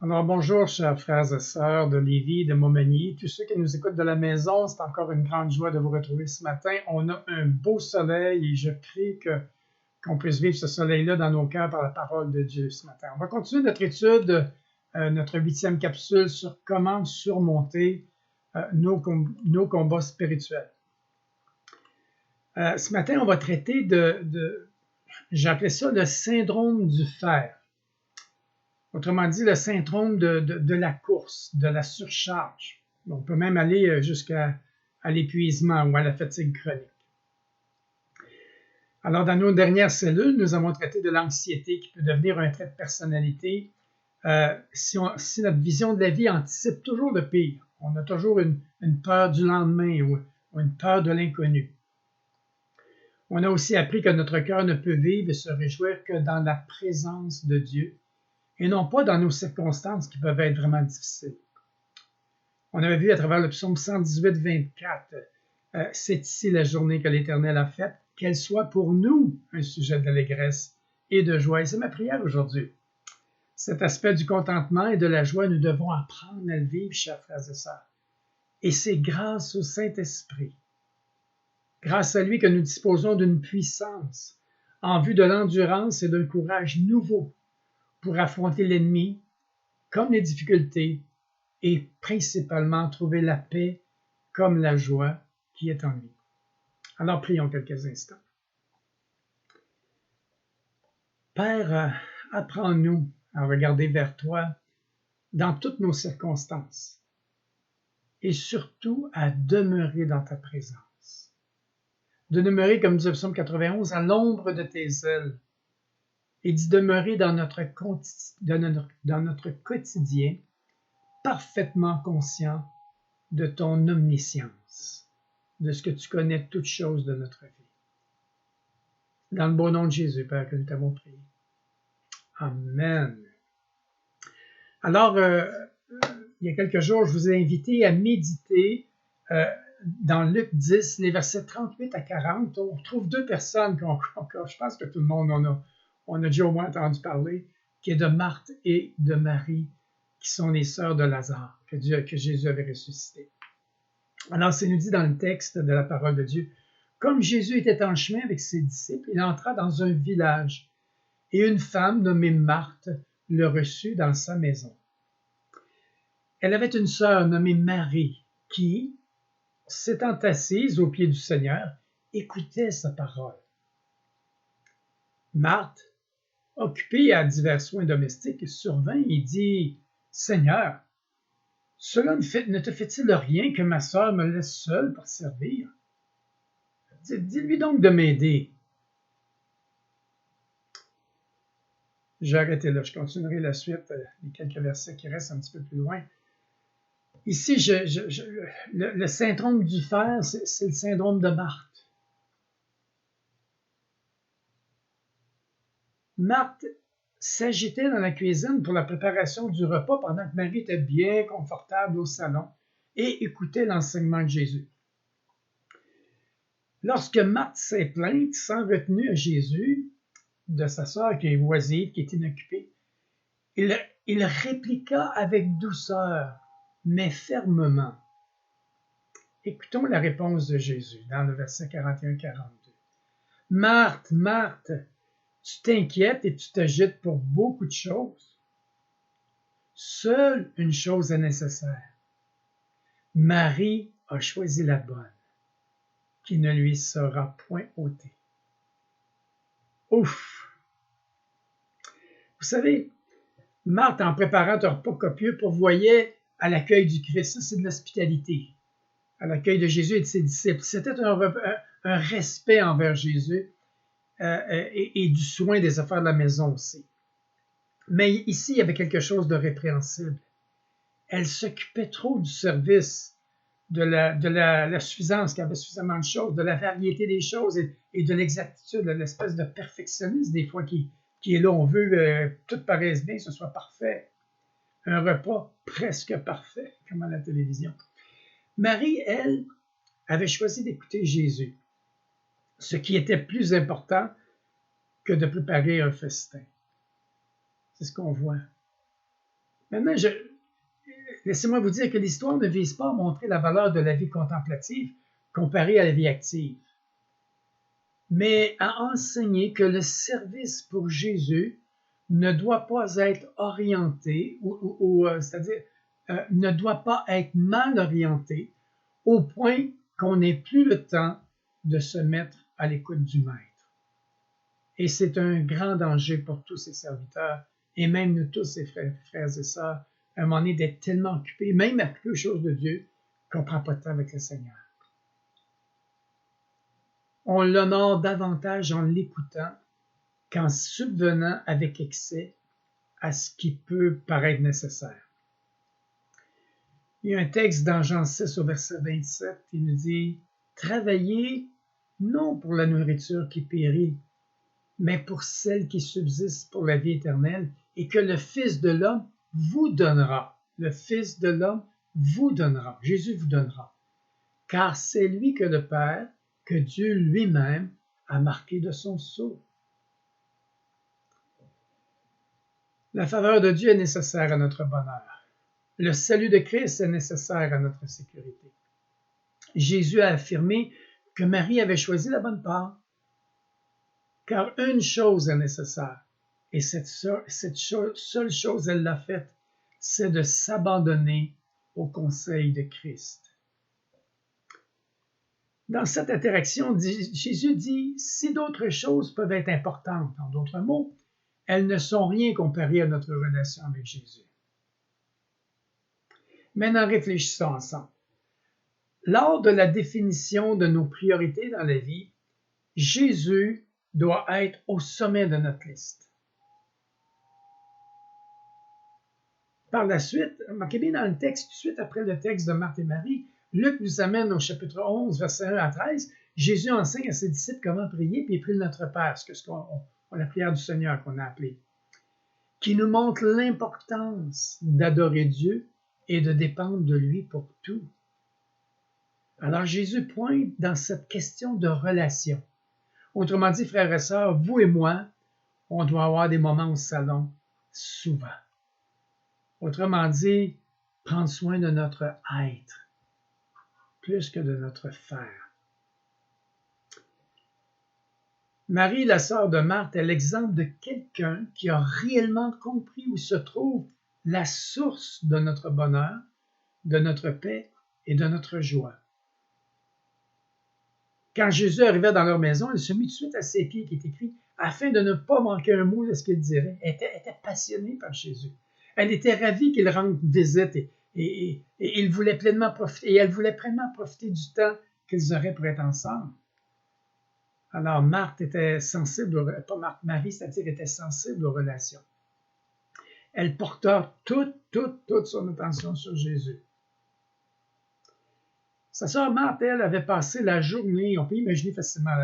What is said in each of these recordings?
Alors bonjour, chers frères et sœurs de Lévis, de Montmagny, tous ceux qui nous écoutent de la maison, c'est encore une grande joie de vous retrouver ce matin. On a un beau soleil et je prie qu'on puisse vivre ce soleil-là dans nos cœurs par la parole de Dieu ce matin. On va continuer notre étude, notre 8e capsule sur comment surmonter nos combats spirituels. Ce matin, on va traiter j'appelais ça le syndrome du fer. Autrement dit, le syndrome de la course, de la surcharge. On peut même aller jusqu'à l'épuisement ou à la fatigue chronique. Alors, dans nos dernières cellules, nous avons traité de l'anxiété qui peut devenir un trait de personnalité si notre vision de la vie anticipe toujours le pire. On a toujours une peur du lendemain ou une peur de l'inconnu. On a aussi appris que notre cœur ne peut vivre et se réjouir que dans la présence de Dieu, et non pas dans nos circonstances qui peuvent être vraiment difficiles. On avait vu à travers le psaume 118, 24, c'est ici la journée que l'Éternel a faite, qu'elle soit pour nous un sujet d'allégresse et de joie. Et c'est ma prière aujourd'hui. Cet aspect du contentement et de la joie, nous devons apprendre à le vivre, chers frères et sœurs. Et c'est grâce au Saint-Esprit, grâce à lui que nous disposons d'une puissance en vue de l'endurance et d'un courage nouveau pour affronter l'ennemi, comme les difficultés, et principalement trouver la paix comme la joie qui est en lui. Alors prions quelques instants. Père, apprends-nous à regarder vers toi dans toutes nos circonstances et surtout à demeurer dans ta présence. De demeurer, comme dit le psaume 91, à l'ombre de tes ailes et d'y demeurer dans notre quotidien, parfaitement conscient de ton omniscience, de ce que tu connais toutes choses de notre vie. Dans le beau nom de Jésus, Père, que nous t'avons prié. Amen. Alors, il y a quelques jours, je vous ai invité à méditer dans Luc 10, les versets 38 à 40. On retrouve deux personnes je pense que tout le monde on a déjà au moins entendu parler, qui est de Marthe et de Marie, qui sont les sœurs de Lazare, que Jésus avait ressuscité. Alors, c'est nous dit dans le texte de la parole de Dieu, comme Jésus était en chemin avec ses disciples, il entra dans un village, et une femme nommée Marthe le reçut dans sa maison. Elle avait une sœur nommée Marie, qui, s'étant assise aux pieds du Seigneur, écoutait sa parole. Marthe, occupée à divers soins domestiques, survint et dit, « Seigneur, cela ne te fait-il rien que ma sœur me laisse seule pour servir? Dis-lui donc de m'aider. » J'ai arrêté là, je continuerai la suite, les quelques versets qui restent un petit peu plus loin. Ici, le syndrome du fer, c'est le syndrome de Marthe. Marthe s'agitait dans la cuisine pour la préparation du repas pendant que Marie était bien confortable au salon et écoutait l'enseignement de Jésus. Lorsque Marthe s'est plainte sans retenue à Jésus de sa sœur qui est oisive, qui est inoccupée, il répliqua avec douceur, mais fermement. Écoutons la réponse de Jésus dans le verset 41-42. « Marthe, Marthe, tu t'inquiètes et tu t'agites pour beaucoup de choses. Seule une chose est nécessaire. Marie a choisi la bonne, qui ne lui sera point ôtée. » Ouf! Vous savez, Marthe, en préparant un repas copieux, pourvoyait à l'accueil du Christ. Ça, c'est de l'hospitalité. À l'accueil de Jésus et de ses disciples. C'était un respect envers Jésus et du soin des affaires de la maison aussi. Mais ici, il y avait quelque chose de répréhensible. Elle s'occupait trop du service, de la suffisance, qu'il y avait suffisamment de choses, de la variété des choses et de l'exactitude, de l'espèce de perfectionnisme des fois qui est là. On veut que tout paraisse bien, que ce soit parfait. Un repas presque parfait, comme à la télévision. Marie, elle, avait choisi d'écouter Jésus, ce qui était plus important que de préparer un festin. C'est ce qu'on voit. Maintenant, laissez-moi vous dire que l'histoire ne vise pas à montrer la valeur de la vie contemplative comparée à la vie active, mais à enseigner que le service pour Jésus ne doit pas être orienté, c'est-à-dire ne doit pas être mal orienté au point qu'on n'ait plus le temps de se mettre à l'écoute du Maître. Et c'est un grand danger pour tous ses serviteurs, et même nous tous, ses frères et sœurs, à un moment donné d'être tellement occupés, même à quelque chose de Dieu, qu'on ne prend pas de temps avec le Seigneur. On l'honore davantage en l'écoutant qu'en subvenant avec excès à ce qui peut paraître nécessaire. Il y a un texte dans Jean 6 au verset 27 qui nous dit « Travaillez non pour la nourriture qui périt, mais pour celle qui subsiste pour la vie éternelle, et que le Fils de l'homme vous donnera. » Le Fils de l'homme vous donnera. Jésus vous donnera. Car c'est lui que le Père, que Dieu lui-même a marqué de son sceau. La faveur de Dieu est nécessaire à notre bonheur. Le salut de Christ est nécessaire à notre sécurité. Jésus a affirmé que Marie avait choisi la bonne part, car une chose est nécessaire, et cette seule chose, elle l'a faite, c'est de s'abandonner au conseil de Christ. Dans cette interaction, Jésus dit, si d'autres choses peuvent être importantes, en d'autres mots, elles ne sont rien comparées à notre relation avec Jésus. Maintenant, réfléchissons ensemble. Lors de la définition de nos priorités dans la vie, Jésus doit être au sommet de notre liste. Par la suite, remarquez bien dans le texte, tout de suite après le texte de Marthe et Marie, Luc nous amène au chapitre 11, versets 1 à 13. Jésus enseigne à ses disciples comment prier, puis il prie le Notre Père, la prière du Seigneur qu'on a appelée, qui nous montre l'importance d'adorer Dieu et de dépendre de lui pour tout. Alors Jésus pointe dans cette question de relation. Autrement dit, frères et sœurs, vous et moi, on doit avoir des moments au salon souvent. Autrement dit, prendre soin de notre être, plus que de notre faire. Marie, la sœur de Marthe, est l'exemple de quelqu'un qui a réellement compris où se trouve la source de notre bonheur, de notre paix et de notre joie. Quand Jésus arrivait dans leur maison, elle se mit tout de suite à ses pieds, qui est écrit, afin de ne pas manquer un mot de ce qu'il dirait. Elle était passionnée par Jésus. Elle était ravie qu'il rende visite et elle voulait pleinement profiter du temps qu'ils auraient pour être ensemble. Alors Marthe était sensible, Marie, c'est-à-dire était sensible aux relations. Elle porta toute son attention sur Jésus. Sa sœur Marthe, elle, avait passé la journée, on peut imaginer facilement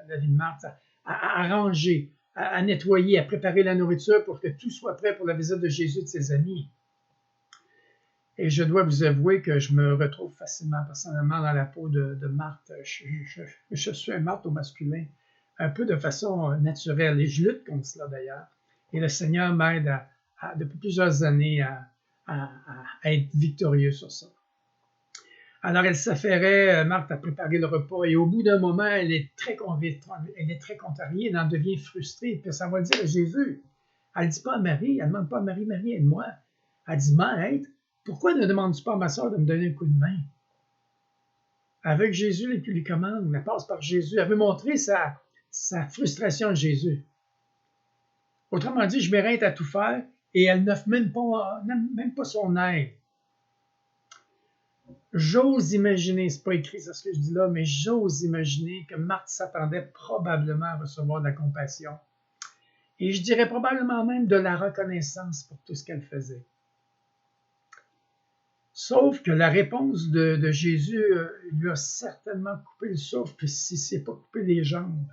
la vie de Marthe, à ranger, à nettoyer, à préparer la nourriture pour que tout soit prêt pour la visite de Jésus et de ses amis. Et je dois vous avouer que je me retrouve facilement, personnellement, dans la peau de Marthe. Je suis un Marthe au masculin, un peu de façon naturelle, et je lutte contre cela d'ailleurs. Et le Seigneur m'aide depuis plusieurs années à être victorieux sur ça. Alors elle s'affairait, Marthe, à préparer le repas, et au bout d'un moment, elle est très contrariée, elle en devient frustrée, puis ça va dire à Jésus. Elle ne dit pas à Marie, elle ne demande pas à Marie, Marie, aide-moi. Elle dit, Maître, pourquoi ne demandes-tu pas à ma soeur de me donner un coup de main? Avec Jésus, elle lui commande, mais passe par Jésus. Elle veut montrer sa frustration à Jésus. Autrement dit, je m'arrête à tout faire, et elle n'offre même pas son aide. J'ose imaginer, c'est pas écrit c'est ce que je dis là, mais j'ose imaginer que Marthe s'attendait probablement à recevoir de la compassion. Et je dirais probablement même de la reconnaissance pour tout ce qu'elle faisait. Sauf que la réponse de Jésus lui a certainement coupé le souffle, si ce n'est pas coupé les jambes.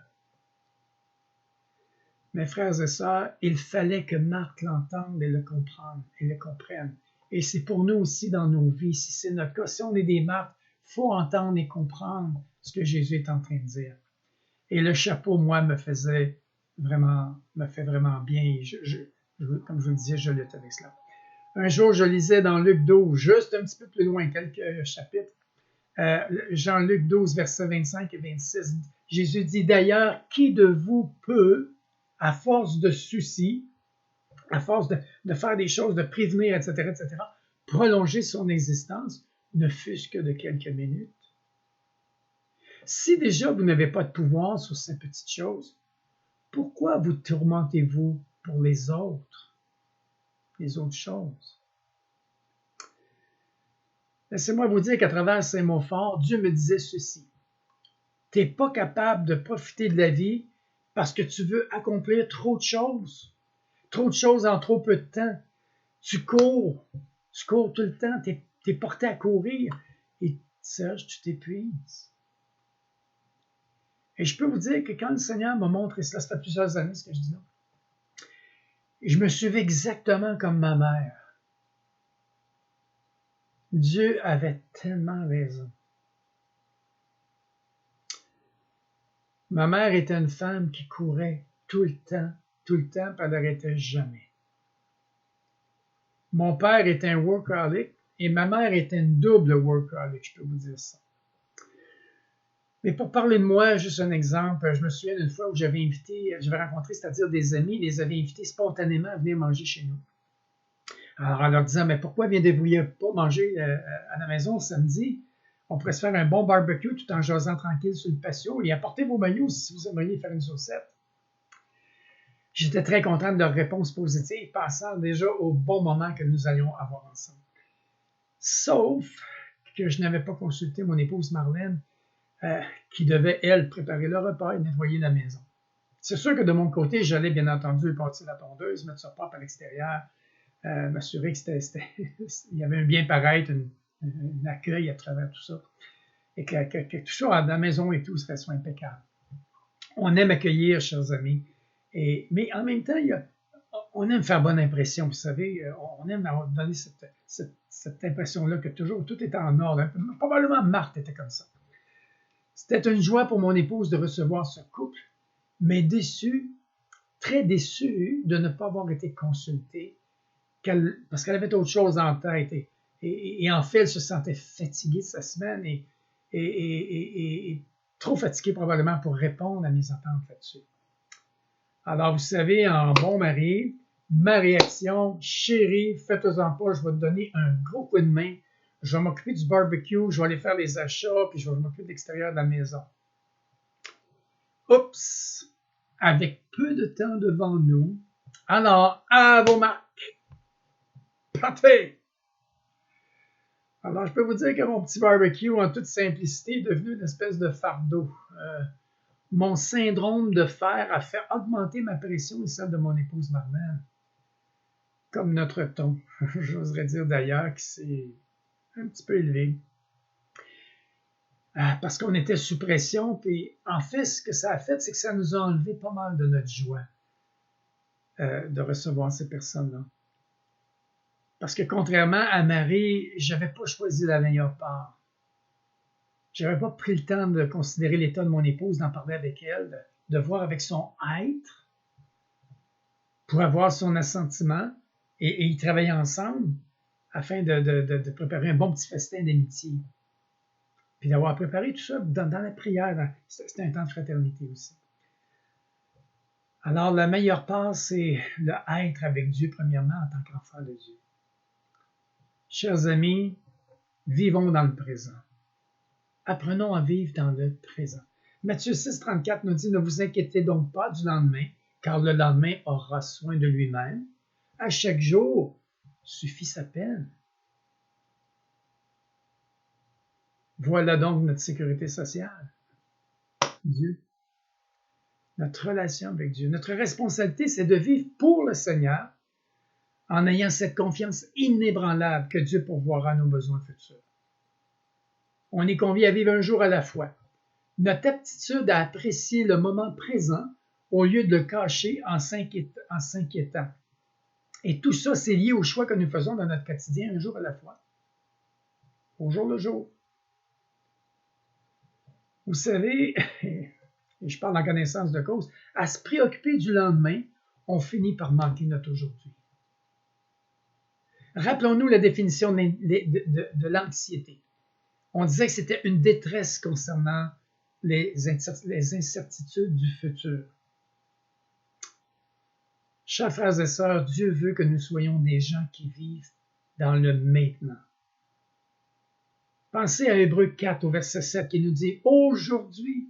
Mes frères et sœurs, il fallait que Marthe l'entende et le comprenne. Et c'est pour nous aussi dans nos vies, si c'est notre cas, si on est des Marthes, il faut entendre et comprendre ce que Jésus est en train de dire. Et le chapeau, moi, me fait vraiment bien. Et comme je vous le disais, je lutte avec cela. Un jour, je lisais dans Luc 12, juste un petit peu plus loin, quelques chapitres, Jean-Luc 12, versets 25 et 26, Jésus dit, d'ailleurs, qui de vous peut, à force de soucis, à force de faire des choses, de prévenir, etc., prolonger son existence, ne fût-ce que de quelques minutes? Si déjà vous n'avez pas de pouvoir sur ces petites choses, pourquoi vous tourmentez-vous pour les autres choses? Laissez-moi vous dire qu'à travers ces mots forts, Dieu me disait ceci. Tu n'es pas capable de profiter de la vie parce que tu veux accomplir trop de choses en trop peu de temps. Tu cours tout le temps, tu es porté à courir et Serge, tu t'épuises. Et je peux vous dire que quand le Seigneur m'a montré cela, ça fait plusieurs années ce que je dis là, je me suis vu exactement comme ma mère. Dieu avait tellement raison. Ma mère était une femme qui courait tout le temps, puis elle n'arrêtait jamais. Mon père était un workaholic et ma mère était une double workaholic, je peux vous dire ça. Mais pour parler de moi, juste un exemple, je me souviens d'une fois où j'avais rencontré, c'est-à-dire des amis, les avais invités spontanément à venir manger chez nous. Alors, en leur disant, mais pourquoi viendrez-vous pas manger à la maison samedi? On pourrait se faire un bon barbecue tout en jasant tranquille sur le patio et apportez vos maillots si vous aimeriez faire une saucette. J'étais très content de leur réponse positive, pensant déjà au bon moment que nous allions avoir ensemble. Sauf que je n'avais pas consulté mon épouse Marlène, qui devait, elle, préparer le repas et nettoyer la maison. C'est sûr que de mon côté, j'allais bien entendu partir la tondeuse, mettre ça propre à l'extérieur, m'assurer il y avait un bien paraître, un accueil à travers tout ça, et que tout ça à la maison et tout soit impeccable. On aime accueillir, chers amis, mais en même temps, on aime faire bonne impression, vous savez, on aime donner cette impression-là que toujours tout est en ordre. Probablement Marthe était comme ça. C'était une joie pour mon épouse de recevoir ce couple, mais déçue, très déçue de ne pas avoir été consultée, parce qu'elle avait autre chose en tête. Et en fait, elle se sentait fatiguée de sa semaine et trop fatiguée probablement pour répondre à mes attentes là-dessus. Alors, vous savez, en bon mari, ma réaction, chérie, faites-en pas, je vais te donner un gros coup de main. Je vais m'occuper du barbecue, je vais aller faire les achats, puis je vais m'occuper de l'extérieur de la maison. Oups! Avec peu de temps devant nous, alors, à vos marques! Partez! Alors, je peux vous dire que mon petit barbecue, en toute simplicité, est devenu une espèce de fardeau. Mon syndrome de fer a fait augmenter ma pression et celle de mon épouse Marlène. Comme notre ton, j'oserais dire d'ailleurs que c'est un petit peu élevé. Parce qu'on était sous pression, puis en fait, ce que ça a fait, c'est que ça nous a enlevé pas mal de notre joie de recevoir ces personnes-là. Parce que contrairement à Marie, je n'avais pas choisi la meilleure part. Je n'avais pas pris le temps de considérer l'état de mon épouse, d'en parler avec elle, de voir avec son être, pour avoir son assentiment et y travailler ensemble afin de préparer un bon petit festin d'amitié. Puis d'avoir préparé tout ça dans la prière. C'était un temps de fraternité aussi. Alors, la meilleure part, c'est le être avec Dieu, premièrement, en tant qu'enfant de Dieu. Chers amis, vivons dans le présent. Apprenons à vivre dans le présent. Matthieu 6, 34 nous dit, ne vous inquiétez donc pas du lendemain, car le lendemain aura soin de lui-même. À chaque jour suffit sa peine. Voilà donc notre sécurité sociale. Dieu. Notre relation avec Dieu. Notre responsabilité, c'est de vivre pour le Seigneur en ayant cette confiance inébranlable que Dieu pourvoira nos besoins futurs. On est convié à vivre un jour à la fois. Notre aptitude à apprécier le moment présent au lieu de le cacher en s'inquiétant. Et tout ça, c'est lié au choix que nous faisons dans notre quotidien, un jour à la fois. Au jour le jour. Vous savez, et je parle en connaissance de cause, à se préoccuper du lendemain, on finit par manquer notre aujourd'hui. Rappelons-nous la définition de l'anxiété. On disait que c'était une détresse concernant les incertitudes du futur. Chers frères et sœurs, Dieu veut que nous soyons des gens qui vivent dans le maintenant. Pensez à Hébreux 4 au verset 7 qui nous dit « Aujourd'hui,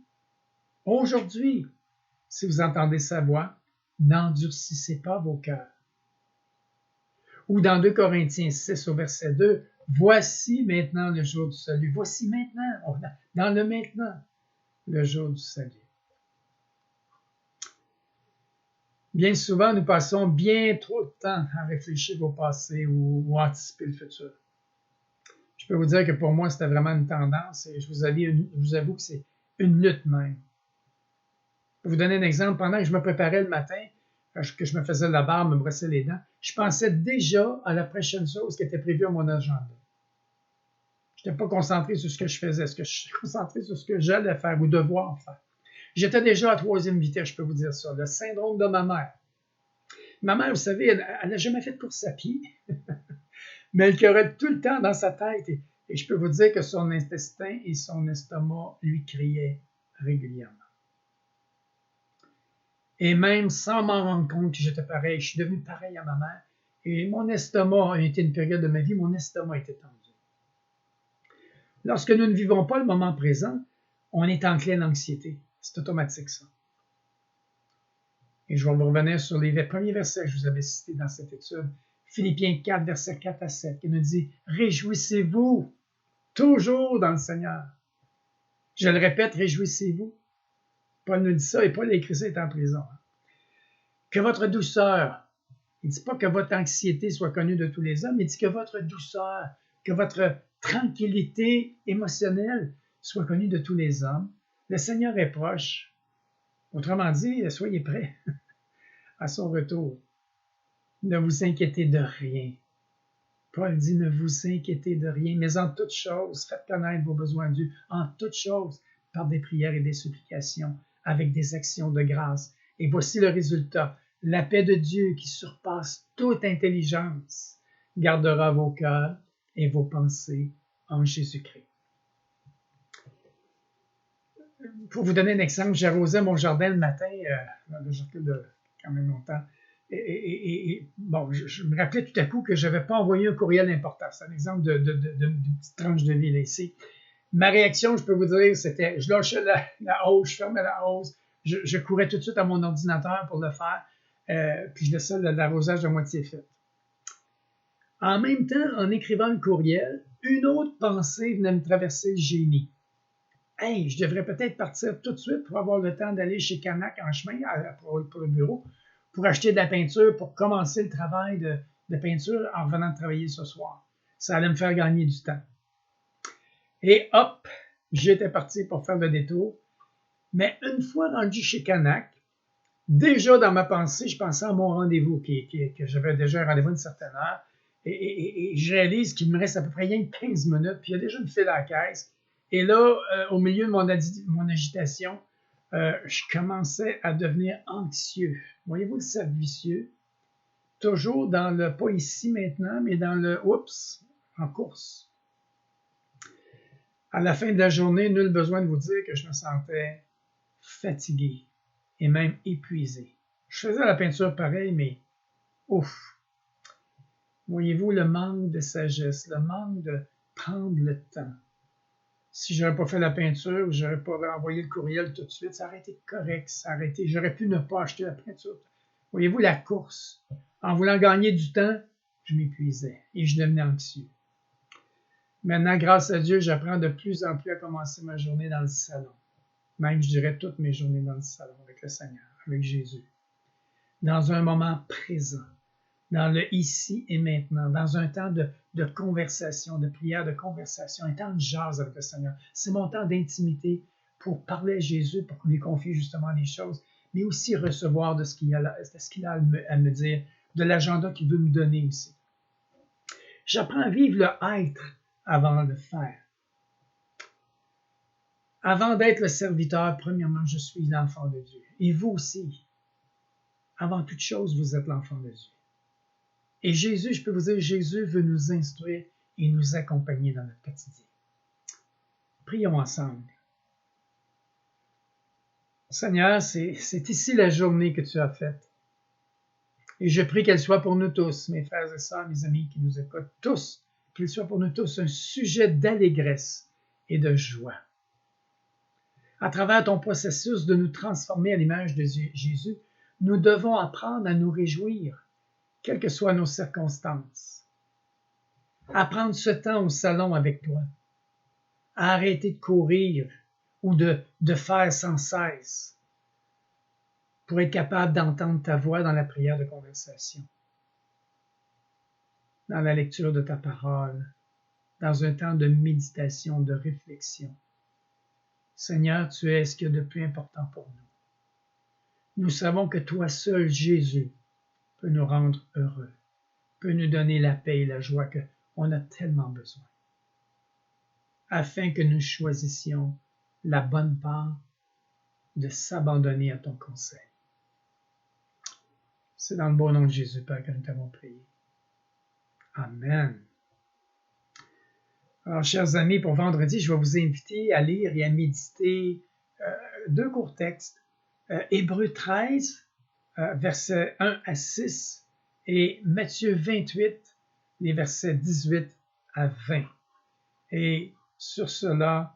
si vous entendez sa voix, n'endurcissez pas vos cœurs. » Ou dans 2 Corinthiens 6 au verset 2, « Voici maintenant le jour du salut. » Voici maintenant, dans le maintenant, le jour du salut. Bien souvent, nous passons bien trop de temps à réfléchir au passé ou à anticiper le futur. Je peux vous dire que pour moi, c'était vraiment une tendance et je vous avoue que c'est une lutte même. Pour vous donner un exemple, pendant que je me préparais le matin, que je me faisais la barbe, me brossais les dents, je pensais déjà à la prochaine chose qui était prévue à mon agenda. Je n'étais pas concentré sur ce que je faisais, je suis concentré sur ce que j'allais faire ou devoir faire. J'étais déjà à troisième vitesse, je peux vous dire ça, le syndrome de ma mère. Ma mère, vous savez, elle n'a jamais fait de course à pied, mais elle courait tout le temps dans sa tête et je peux vous dire que son intestin et son estomac lui criaient régulièrement. Et même sans m'en rendre compte que j'étais pareil, je suis devenu pareil à ma mère et mon estomac a été une période de ma vie, mon estomac était tendu. Lorsque nous ne vivons pas le moment présent, on est enclin à l'anxiété. C'est automatique, ça. Et je vais vous revenir sur les premiers versets que je vous avais cités dans cette étude. Philippiens 4, versets 4 à 7, qui nous dit « Réjouissez-vous toujours dans le Seigneur. » Je le répète, réjouissez-vous. Paul nous dit ça et Paul a écrit ça, il est en prison. Que votre douceur, il ne dit pas que votre anxiété soit connue de tous les hommes, il dit que votre douceur, que votre tranquillité émotionnelle soit connue de tous les hommes. Le Seigneur est proche. Autrement dit, soyez prêts à son retour. Ne vous inquiétez de rien. Paul dit, ne vous inquiétez de rien, mais en toutes choses, faites connaître vos besoins à Dieu, en toutes choses, par des prières et des supplications, avec des actions de grâce. Et voici le résultat. La paix de Dieu qui surpasse toute intelligence gardera vos cœurs et vos pensées en Jésus-Christ. Pour vous donner un exemple, j'arrosais mon jardin le matin, je recule de quand même longtemps, bon, je me rappelais tout à coup que je n'avais pas envoyé un courriel important. C'est un exemple d'une petite tranche de vie là, ici. Ma réaction, je peux vous dire, c'était, je lâchais la hausse, je fermais la hausse, je courais tout de suite à mon ordinateur pour le faire, puis je laissais l'arrosage de moitié fait. En même temps, en écrivant le courriel, une autre pensée venait me traverser le génie. Hey, je devrais peut-être partir tout de suite pour avoir le temps d'aller chez Canac en chemin pour le bureau, pour acheter de la peinture, pour commencer le travail de peinture en revenant de travailler ce soir. Ça allait me faire gagner du temps. Et hop, j'étais parti pour faire le détour. Mais une fois rendu chez Canac, déjà dans ma pensée, je pensais à mon rendez-vous, que j'avais déjà un rendez-vous à une certaine heure, et je réalise qu'il me reste à peu près rien que 15 minutes, puis il y a déjà une file à la caisse. Et là, au milieu de mon agitation, je commençais à devenir anxieux. Voyez-vous le cercle vicieux? Toujours dans le, pas ici maintenant, mais dans le oups, en course. À la fin de la journée, nul besoin de vous dire que je me sentais fatigué et même épuisé. Je faisais la peinture pareil, mais ouf! Voyez-vous le manque de sagesse, le manque de prendre le temps. Si je n'aurais pas fait la peinture, je n'aurais pas envoyé le courriel tout de suite, ça aurait été correct, j'aurais pu ne pas acheter la peinture. Voyez-vous la course. En voulant gagner du temps, je m'épuisais et je devenais anxieux. Maintenant, grâce à Dieu, j'apprends de plus en plus à commencer ma journée dans le salon. Même, je dirais, toutes mes journées dans le salon avec le Seigneur, avec Jésus. Dans un moment présent, dans le ici et maintenant, dans un temps de conversation, de prière, de conversation, un temps de jase avec le Seigneur. C'est mon temps d'intimité pour parler à Jésus, pour lui confier justement les choses, mais aussi recevoir de ce qu'il a à me dire, de l'agenda qu'il veut me donner aussi. J'apprends à vivre le être avant le faire. Avant d'être le serviteur, premièrement, je suis l'enfant de Dieu. Et vous aussi, avant toute chose, vous êtes l'enfant de Dieu. Et Jésus, je peux vous dire, Jésus veut nous instruire et nous accompagner dans notre quotidien. Prions ensemble. Seigneur, c'est ici la journée que tu as faite. Et je prie qu'elle soit pour nous tous, mes frères et sœurs, mes amis qui nous écoutent, tous, qu'elle soit pour nous tous un sujet d'allégresse et de joie. À travers ton processus de nous transformer à l'image de Jésus, nous devons apprendre à nous réjouir, quelles que soient nos circonstances. À prendre ce temps au salon avec toi, à arrêter de courir ou de faire sans cesse pour être capable d'entendre ta voix dans la prière de conversation, dans la lecture de ta parole, dans un temps de méditation, de réflexion. Seigneur, tu es ce qu'il y a de plus important pour nous. Nous savons que toi seul, Jésus, peut nous rendre heureux, peut nous donner la paix et la joie qu'on a tellement besoin, afin que nous choisissions la bonne part de s'abandonner à ton conseil. C'est dans le beau nom de Jésus, Père, que nous t'avons prié. Amen. Alors, chers amis, pour vendredi, je vais vous inviter à lire et à méditer deux courts textes. Hébreux 13, versets 1 à 6, et Matthieu 28, les versets 18 à 20. Et sur cela,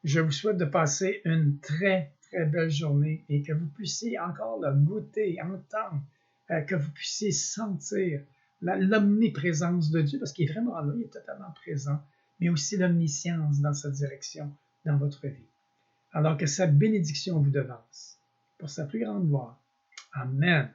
je vous souhaite de passer une très, très belle journée et que vous puissiez encore le goûter, entendre, que vous puissiez sentir l'omniprésence de Dieu, parce qu'il est vraiment là, il est totalement présent, mais aussi l'omniscience dans sa direction, dans votre vie. Alors que sa bénédiction vous devance, pour sa plus grande gloire. Amen.